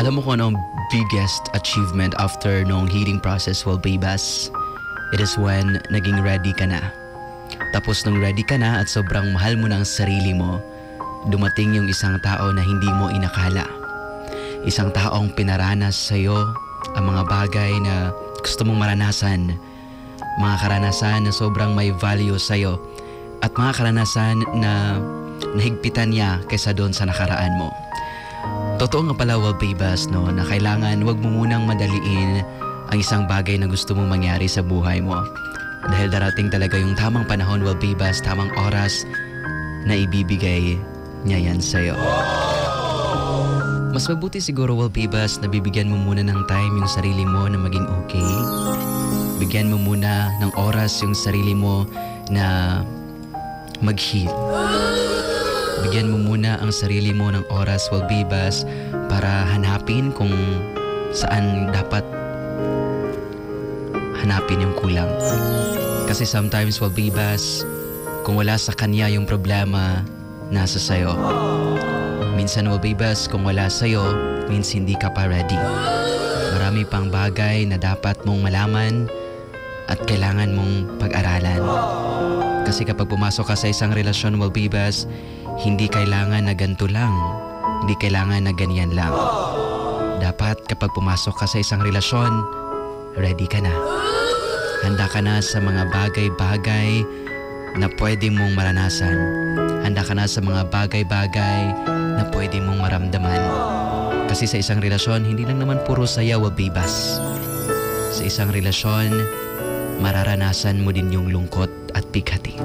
Alam mo kung ano ang biggest achievement after nung healing process, well, Babas? It is when naging ready ka na. Tapos nung ready ka na at sobrang mahal mo ng sarili mo, dumating yung isang tao na hindi mo inakala. Isang taong pinaranas sa'yo ang mga bagay na gusto mong maranasan. Mga karanasan na sobrang may value sa'yo. At mga karanasan na nahigpitan niya kaysa doon sa nakaraan mo. Totoo nga pala, well, Babas, no, na kailangan wag mo munang madaliin ang isang bagay na gusto mong mangyari sa buhay mo. Dahil darating talaga yung tamang panahon, well, Babas, tamang oras na ibibigay niya yan sa'yo. Mas mabuti siguro, well, Babas, na bibigyan mo muna ng time yung sarili mo na maging okay. Bigyan mo muna ng oras yung sarili mo na mag-heal. Bigyan mo muna ang sarili mo ng oras, well, Babas, para hanapin kung saan dapat hanapin yung kulang. Kasi sometimes, well, Babas, kung wala sa kanya yung problema, nasa sayo. Minsan, well, Babas, kung wala sa'yo, means hindi ka pa ready. Marami pang bagay na dapat mong malaman at kailangan mong pag-aralan. Kasi kapag pumasok ka sa isang relasyon, well, Babas, hindi kailangan na ganito lang. Hindi kailangan na ganyan lang. Dapat kapag pumasok ka sa isang relasyon, ready ka na. Handa ka na sa mga bagay-bagay na pwede mong maranasan. Handa ka na sa mga bagay-bagay na pwede mong maramdaman. Kasi sa isang relasyon, hindi lang naman puro saya, well, Babas. Sa isang relasyon, mararanasan mo din yung lungkot at bighati.